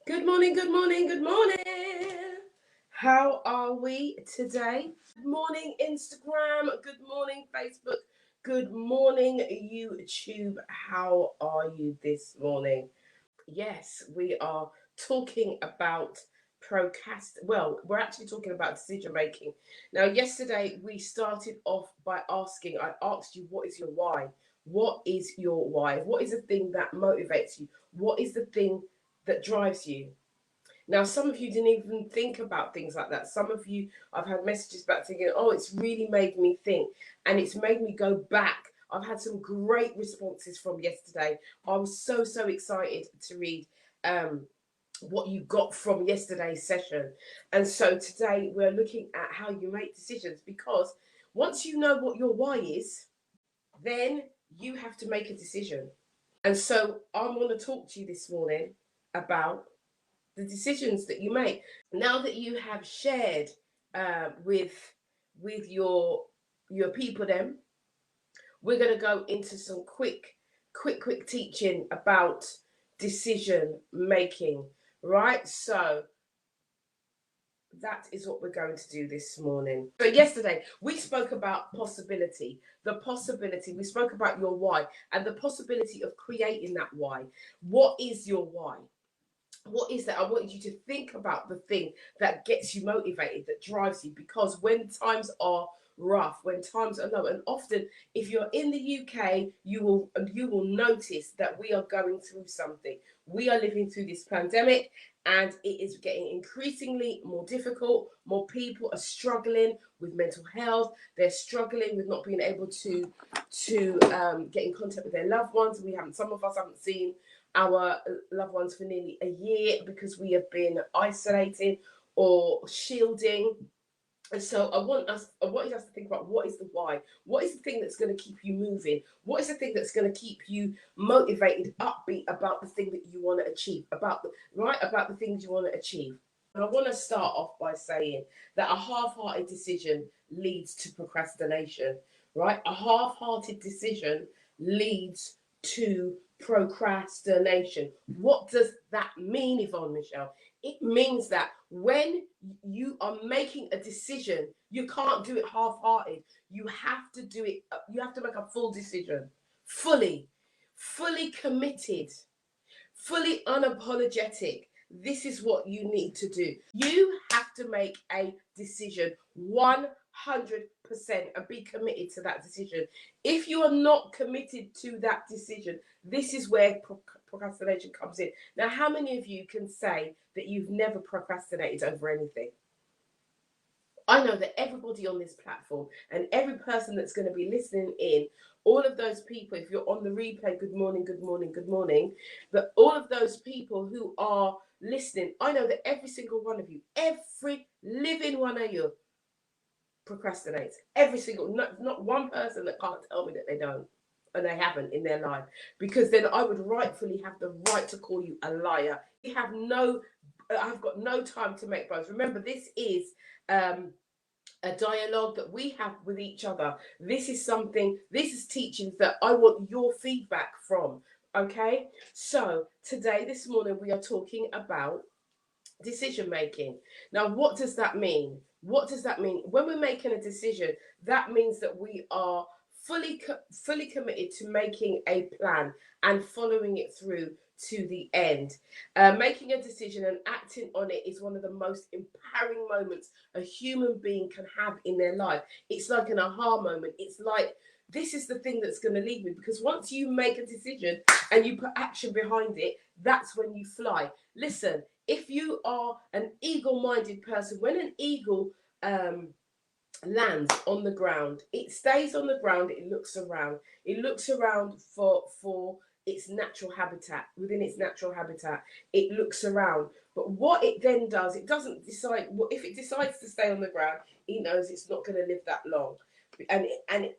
Good morning, good morning, good morning. How are we today? Good morning, Instagram. Good morning, Facebook. Good morning, YouTube. How are you this morning? Yes, we are talking about we're actually talking about decision making. Now, yesterday we started off by I asked you, what is your why? What is your why? What is the thing that motivates you? What is the thing that drives you? Now, some of you didn't even think about things like that. Some of you, I've had messages back thinking, oh, it's really made me think. And it's made me go back. I've had some great responses from yesterday. I was so excited to read what you got from yesterday's session. And so today we're looking at how you make decisions, because once you know what your why is, then you have to make a decision. And so I'm going to talk to you this morning about the decisions that you make. Now that you have shared with your people, then we're going to go into some quick teaching about decision making. Right, so that is what we're going to do this morning. So yesterday we spoke about possibility, we spoke about your why and the possibility of creating that why. What is your why? What is that? I want you to think about the thing that gets you motivated, that drives you, because when times are rough, when times are low, and often if you're in the UK, you will notice that we are going through something. We are living through this pandemic, and it is getting increasingly more difficult. More people are struggling with mental health. They're struggling with not being able to get in contact with their loved ones. Some of us haven't seen our loved ones for nearly a year because we have been isolating or shielding. And so I want you guys to think about, what is the why? What is the thing that's going to keep you moving? What is the thing that's going to keep you motivated, upbeat about the thing that you want to achieve, about the things you want to achieve? And I want to start off by saying that a half-hearted decision leads to procrastination, right? A half-hearted decision leads to procrastination. What does that mean, Yvonne Michéle? It means that when you are making a decision, you can't do it half-hearted. You have to do it, you have to make a full decision, fully committed, fully unapologetic. This is what you need to do. You have to make a decision 100% and be committed to that decision. If you are not committed to that decision, this is where procrastination comes in. Now, how many of you can say that you've never procrastinated over anything? I know that everybody on this platform and every person that's going to be listening in, all of those people, if you're on the replay, good morning, good morning, good morning, but all of those people who are listening, I know that every single one of you, every living one of you procrastinates. Every single, not one person that can't tell me that they don't and they haven't in their life, because then I would rightfully have the right to call you a liar. I've got no time to make both. Remember, this is a dialogue that we have with each other. This is teachings that I want your feedback from. Okay, so this morning we are talking about decision making. Now, what does that mean? What does that mean? When we're making a decision, that means that we are fully committed to making a plan and following it through to the end. Making a decision and acting on it is one of the most empowering moments a human being can have in their life. It's like an aha moment. It's like, this is the thing that's going to lead me, because once you make a decision and you put action behind it, that's when you fly. Listen, if you are an eagle-minded person, when an eagle lands on the ground, it stays on the ground. It looks around for its natural habitat. Within its natural habitat, it looks around. But what it then does, it doesn't decide. If it decides to stay on the ground, it knows it's not going to live that long. And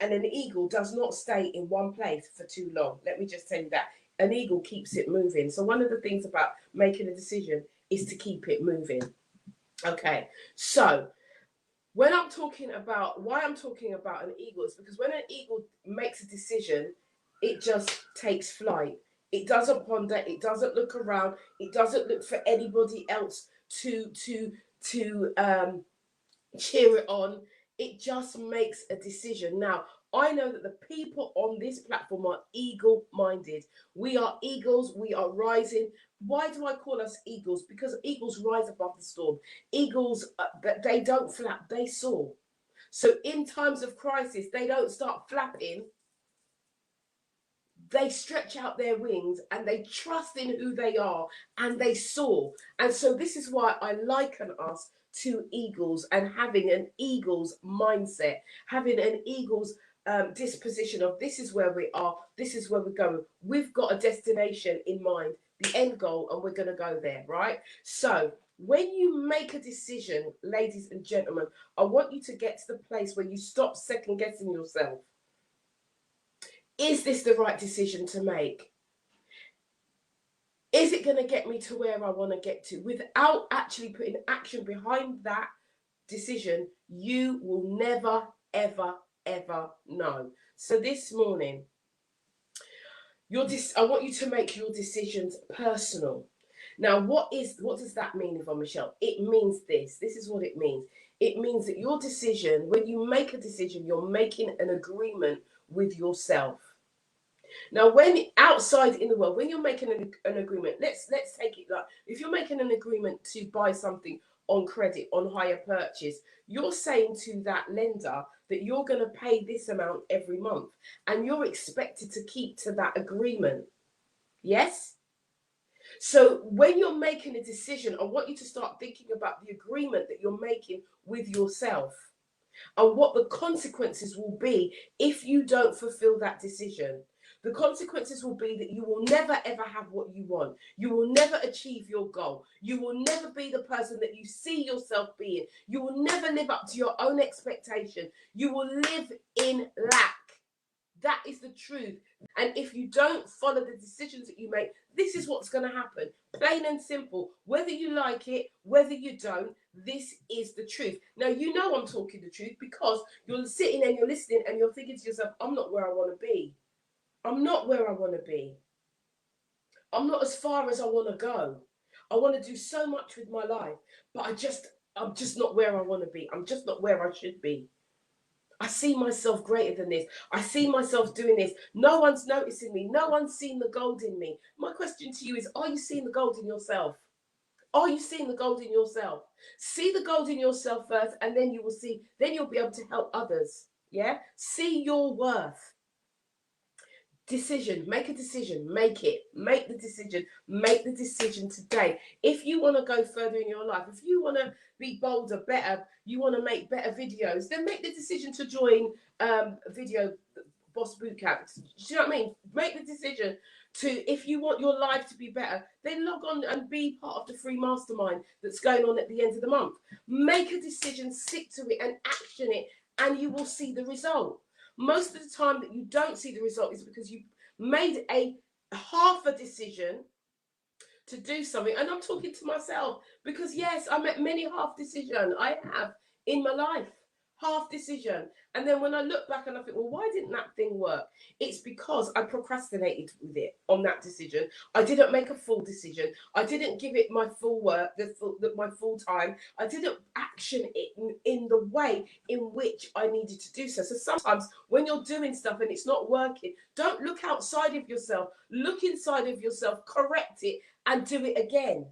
an eagle does not stay in one place for too long. Let me just tell you that. An eagle keeps it moving. So one of the things about making a decision is to keep it moving. Okay, so why I'm talking about an eagle is because when an eagle makes a decision, it just takes flight. It doesn't ponder. It doesn't look around. It doesn't look for anybody else to cheer it on. It just makes a decision. Now, I know that the people on this platform are eagle-minded. We are eagles. We are rising. Why do I call us eagles? Because eagles rise above the storm. Eagles, they don't flap, they soar. So in times of crisis, they don't start flapping. They stretch out their wings and they trust in who they are and they soar. And so this is why I liken us to eagles and having an eagle's mindset, having an eagle's disposition of this is where we are, this is where we're going. We've got a destination in mind, the end goal, and we're going to go there, right? So when you make a decision, ladies and gentlemen, I want you to get to the place where you stop second guessing yourself. Is this the right decision to make? Is it going to get me to where I want to get to? Without actually putting action behind that decision, you will never, ever, ever know. So this morning, I want you to make your decisions personal. Now, what does that mean, Yvonne Michéle? It means this. This is what it means. It means that your decision, when you make a decision, you're making an agreement with yourself. Now, when outside in the world, when you're making an agreement, let's take it like if you're making an agreement to buy something on credit, on hire purchase, you're saying to that lender that you're going to pay this amount every month and you're expected to keep to that agreement. Yes? So when you're making a decision, I want you to start thinking about the agreement that you're making with yourself and what the consequences will be if you don't fulfill that decision. The consequences will be that you will never ever have what you want. You will never achieve your goal. You will never be the person that you see yourself being. You will never live up to your own expectation. You will live in lack. That is the truth. And if you don't follow the decisions that you make, this is what's going to happen. Plain and simple. Whether you like it, whether you don't, this is the truth. Now, you know I'm talking the truth because you're sitting and you're listening and you're thinking to yourself, I'm not where I want to be. I'm not where I want to be. I'm not as far as I want to go. I want to do so much with my life, but I'm just not where I want to be. I'm just not where I should be. I see myself greater than this. I see myself doing this. No one's noticing me. No one's seen the gold in me. My question to you is, are you seeing the gold in yourself? Are you seeing the gold in yourself? See the gold in yourself first, and then you'll be able to help others. Yeah? See your worth. Decision, make a decision, make the decision today. If you want to go further in your life, if you want to be bolder, better, you want to make better videos, then make the decision to join Video Boss Bootcamp. Do you know what I mean? Make the decision to, if you want your life to be better, then log on and be part of the free mastermind that's going on at the end of the month. Make a decision, stick to it and action it, and you will see the result. Most of the time that you don't see the result is because you made a half a decision to do something. And I'm talking to myself because, yes, I made many half decisions. I have in my life. Half decision. And then when I look back and I think, well, why didn't that thing work? It's because I procrastinated with it on that decision. I didn't make a full decision. I didn't give it my full work, my full time. I didn't action it in the way in which I needed to do so. So sometimes when you're doing stuff and it's not working, don't look outside of yourself. Look inside of yourself, correct it, and do it again.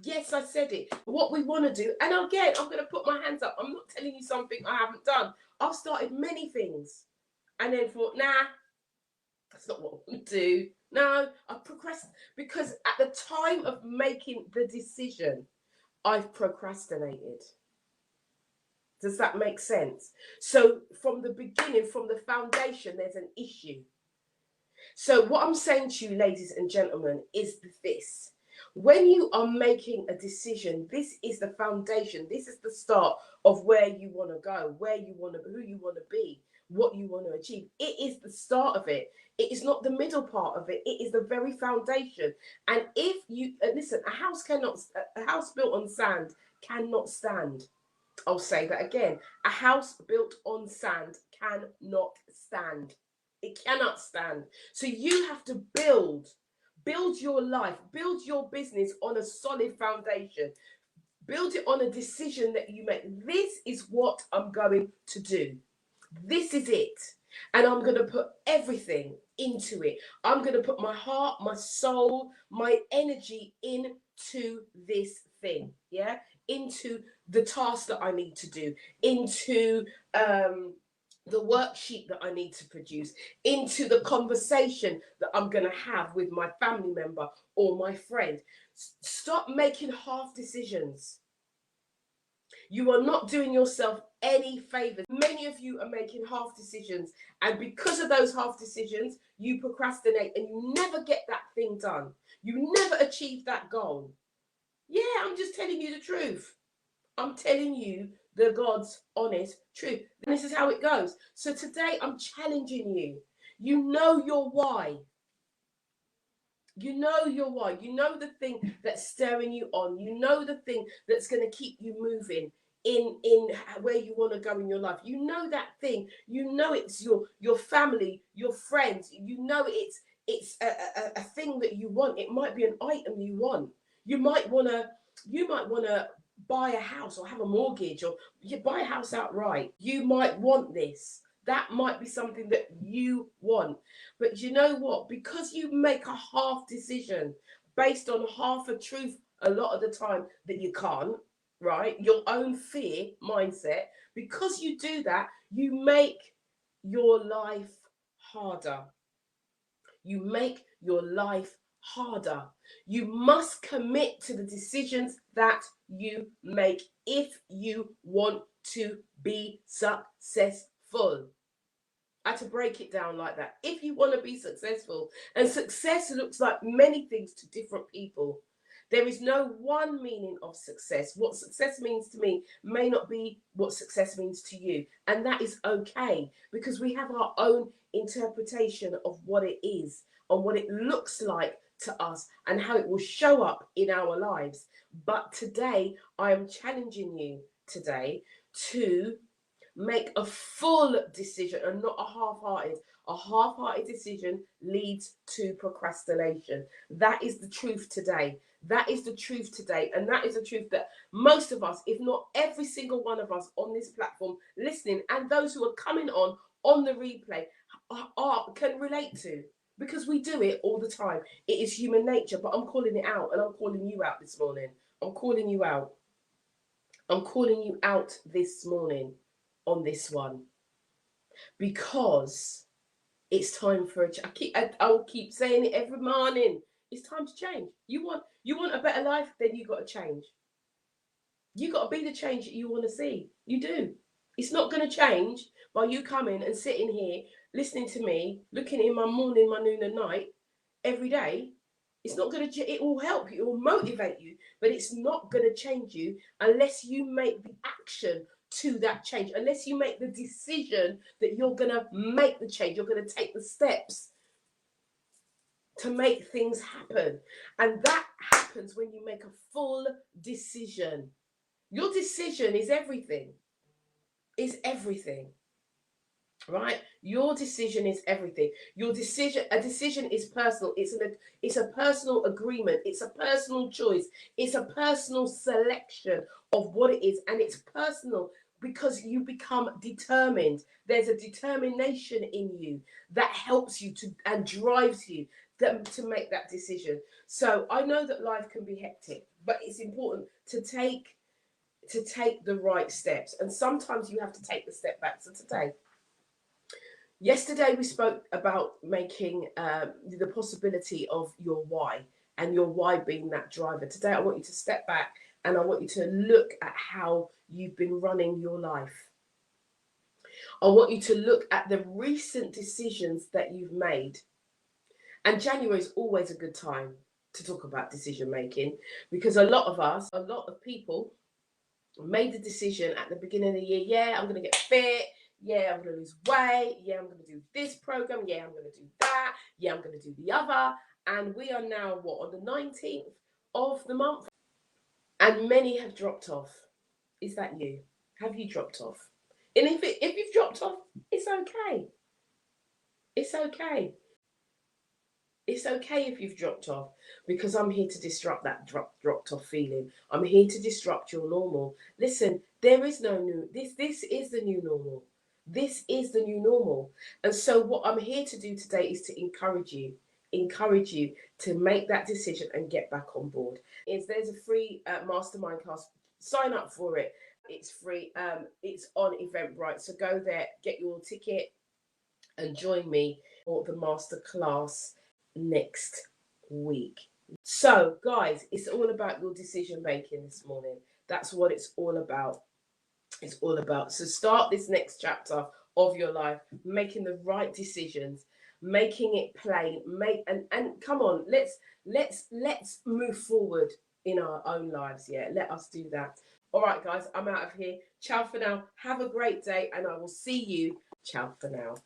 Yes, I said it. What we want to do, and again, I'm going to put my hands up. I'm not telling you something I haven't done. I've started many things and then thought, nah, that's not what I want to do. No, I procrastinated because at the time of making the decision, I've procrastinated. Does that make sense? So from the beginning, from the foundation, there's an issue. So what I'm saying to you, ladies and gentlemen, is this. When you are making a decision, this is the foundation. This is the start of where you want to go, who you want to be, what you want to achieve. It is the start of it. It is not the middle part of it. It is the very foundation. And if you listen, a house built on sand cannot stand. I'll say that again. A house built on sand cannot stand. It cannot stand. So you have to build Build your life, build your business on a solid foundation. Build it on a decision that you make. This is what I'm going to do. This is it. And I'm going to put everything into it. I'm going to put my heart, my soul, my energy into this thing. Yeah. Into the task that I need to do, into the worksheet that I need to produce, into the conversation that I'm going to have with my family member or my friend. Stop making half decisions. You are not doing yourself any favors. Many of you are making half decisions, and because of those half decisions, you procrastinate and you never get that thing done. You never achieve that goal. Yeah, I'm just telling you the truth. I'm telling you the God's honest truth. And this is how it goes. So today I'm challenging you. You know your why. You know your why. You know the thing that's stirring you on. You know the thing that's going to keep you moving in where you want to go in your life. You know that thing. You know it's your family, your friends. You know it's a thing that you want. It might be an item you want. You might want to buy a house or have a mortgage, or you buy a house outright. You might want this. That might be something that you want. But you know what? Because you make a half decision based on half a truth a lot of the time that you can't, right? Your own fear mindset. Because you do that, you make your life harder. You make your life harder. You must commit to the decisions that you make if you want to be successful. I had to break it down like that. If you want to be successful, and success looks like many things to different people. There is no one meaning of success. What success means to me may not be what success means to you. And that is okay, because we have our own interpretation of what it is and what it looks like to us and how it will show up in our lives. But today, I am challenging you today to make a full decision and not a half-hearted. A half-hearted decision leads to procrastination. That is the truth today. That is the truth today. And that is the truth that most of us, if not every single one of us on this platform listening, and those who are coming on the replay can relate to. Because we do it all the time. It is human nature. But I'm calling it out, and I'm calling you out this morning. I'm calling you out. I'm calling you out this morning on this one, because it's time for a change. I will keep saying it every morning. It's time to change. You want a better life, then you got to change. You got to be the change that you want to see. You do. It's not going to change by you coming and sitting here listening to me, looking in my morning, my noon and night every day. It's not going to. It will help you. It will motivate you, but it's not going to change you unless you make the action to that change. Unless you make the decision that you're going to make the change. You're going to take the steps to make things happen, and that happens when you make a full decision. Your decision is everything. Is everything. Right? Your decision is everything. A decision is personal. It's a personal agreement. It's a personal choice. It's a personal selection of what it is, and it's personal because you become determined. There's a determination in you that helps you to and drives you to make that decision. So I know that life can be hectic, but it's important to take the right steps, and sometimes you have to take the step back. So yesterday we spoke about making the possibility of your why, and your why being that driver. Today I want you to step back and I want you to look at how you've been running your life. I want you to look at the recent decisions that you've made. And January is always a good time to talk about decision making, because a lot of people made the decision at the beginning of the year. Yeah, I'm going to get fit. Yeah, I'm going to lose weight. Yeah, I'm going to do this program. Yeah, I'm going to do that. Yeah, I'm going to do the other. And we are now, on the 19th of the month? And many have dropped off. Is that you? Have you dropped off? And if you've dropped off, it's okay. It's okay. It's okay if you've dropped off, because I'm here to disrupt that dropped off feeling. I'm here to disrupt your normal. Listen, there is no new. This is the new normal. This is the new normal. And so what I'm here to do today is to encourage you to make that decision and get back on board. There's a free mastermind class. Sign up for it. It's free. It's on Eventbrite. So go there, get your ticket, and join me for the masterclass next week. So, guys, it's all about your decision making this morning. That's what it's all about. It's all about. So start this next chapter of your life making the right decisions, making it plain. And come on, let's move forward in our own lives. Yeah, let us do that. All right, guys, I'm out of here. Ciao for now. Have a great day, and I will see you. Ciao for now.